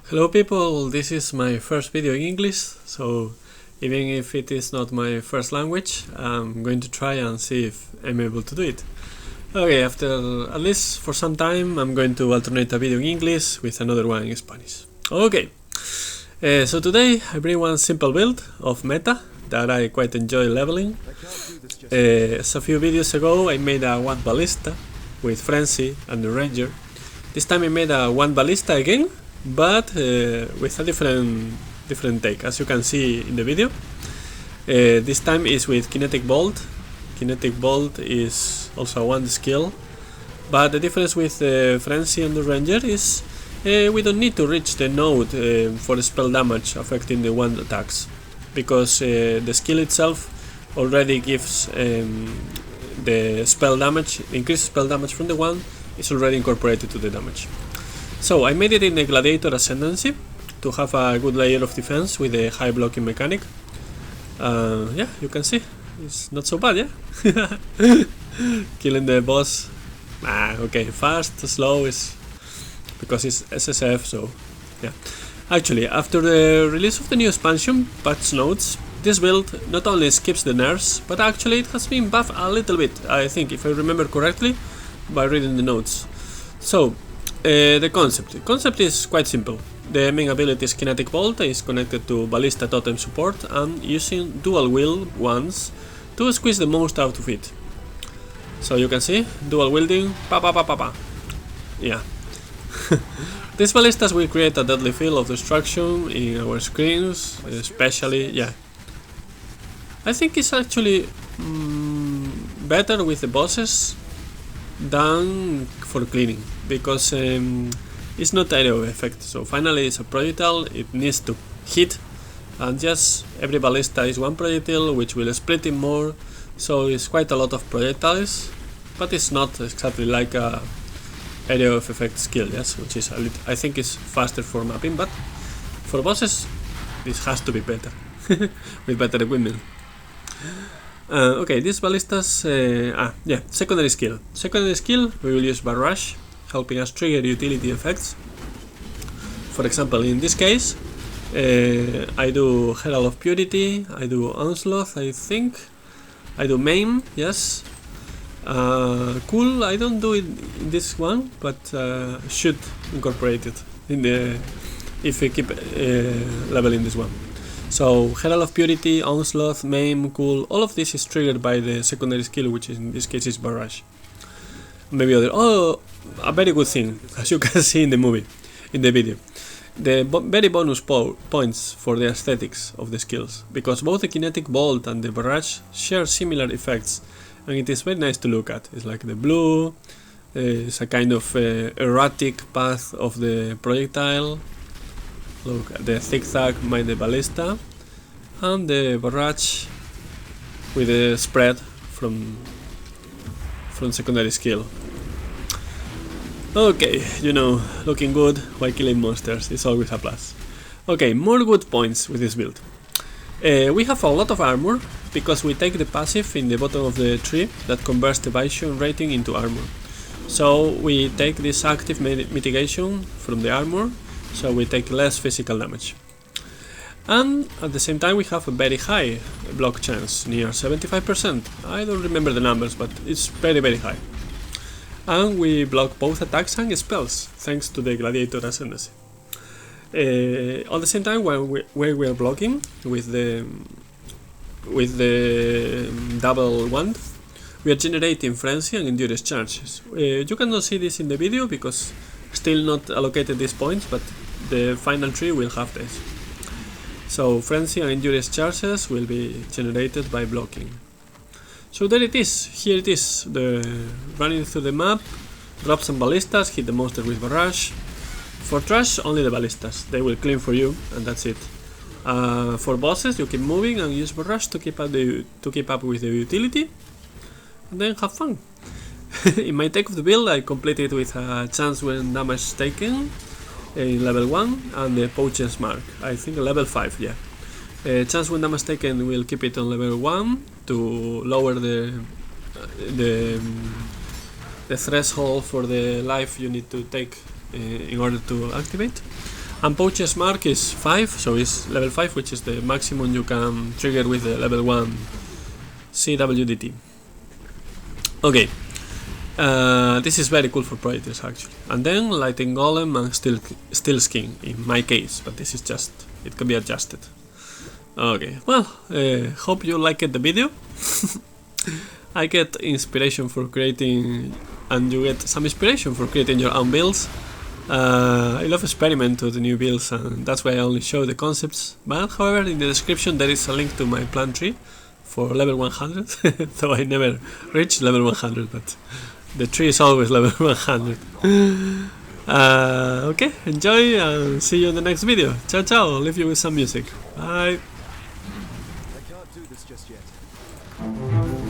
Hello people, this is my first video in English, so even if it is not my first language, I'm going to try and see if I'm able to do it. Okay, after at least for some time I'm going to alternate a video in English with another one in Spanish. Okay, so today I bring one simple build of meta that I quite enjoy leveling. So a few videos ago I made a 1 ballista with frenzy and the ranger. This time I made a 1 ballista again, but with a different take, as you can see in the video. This time is with Kinetic Bolt. Kinetic Bolt is also one skill, but the difference with Frenzy and the Ranger is we don't need to reach the node for the spell damage affecting the one attacks, because the skill itself already gives the spell damage, increased spell damage from the one is already incorporated to the damage. So I made it in the Gladiator ascendancy to have a good layer of defense with a high blocking mechanic. Yeah, you can see it's not so bad, yeah. Killing the boss, okay, fast, slow is because it's SSF, so yeah. Actually, after the release of the new expansion patch notes, this build not only skips the nerfs, but actually it has been buffed a little bit, I think, if I remember correctly, by reading the notes. So the concept is quite simple. The main ability is Kinetic Bolt, is connected to Ballista Totem support and using dual wield ones to squeeze the most out of it. So you can see, dual wielding, pa pa pa pa pa. Yeah. These ballistas will create a deadly field of destruction in our screens, especially, yeah. I think it's actually better with the bosses than for cleaning, because it's not area effect. So finally it's a projectile, it needs to hit, and just every ballista is one projectile which will split in more, so it's quite a lot of projectiles, but it's not exactly like a area of effect skill, yes, which is a little, I think is faster for mapping, but for bosses this has to be better with better equipment. Okay, these ballistas, yeah, secondary skill. Secondary skill, we will use barrage, helping us trigger utility effects. For example, in this case, I do Herald of Purity, I do Onslaught, I think, I do Maim, yes. Cool, I don't do it in this one, but should incorporate it in the if we keep leveling this one. So Herald of Purity, Onslaught, Maim, Cool, all of this is triggered by the secondary skill, which in this case is Barrage. Maybe other, oh, a very good thing, as you can see in the movie, in the video. The very bonus points for the aesthetics of the skills, because both the Kinetic Bolt and the Barrage share similar effects, and it is very nice to look at. It's like the blue, it's a kind of erratic path of the projectile. Look at the zigzag by the ballista, and the barrage with the spread from secondary skill. Okay, you know, looking good while killing monsters is always a plus. Okay, more good points with this build. We have a lot of armor because we take the passive in the bottom of the tree that converts the evasion rating into armor. So we take this active mitigation from the armor, so we take less physical damage. And at the same time we have a very high block chance, near 75%. I don't remember the numbers, but it's very high. And we block both attacks and spells, thanks to the Gladiator ascendancy. At the same time, when we are blocking with the double wand, we are generating frenzy and endurance charges. You cannot see this in the video because still not allocated these points, but the final tree will have this. So frenzy and endurance charges will be generated by blocking. So there it is, here it is, the running through the map, drop some ballistas, hit the monster with barrage. For trash, only the ballistas, they will clean for you, and that's it. For bosses, you keep moving and use barrage to keep up with the utility, and then have fun. In my take of the build, I completed with a chance when damage taken in level 1 and the poach's mark, I think level 5, yeah. Chance when damage taken will keep it on level 1 to lower the threshold for the life you need to take in order to activate. And Poacher's Mark is 5, so it's level 5, which is the maximum you can trigger with the level 1 CWDT. Okay, this is very cool for Predators actually. And then Lightning Golem and Steel Skin in my case, but this is just, it can be adjusted. Okay, well, hope you liked the video. I get inspiration for creating, and you get some inspiration for creating your own builds. I love experiment with the new builds, and that's why I only show the concepts. But however, in the description there is a link to my plan tree for level 100. Though I never reached level 100, but the tree is always level 100. Okay, enjoy and see you in the next video. Ciao ciao, I'll leave you with some music. Bye. I can't do this just yet.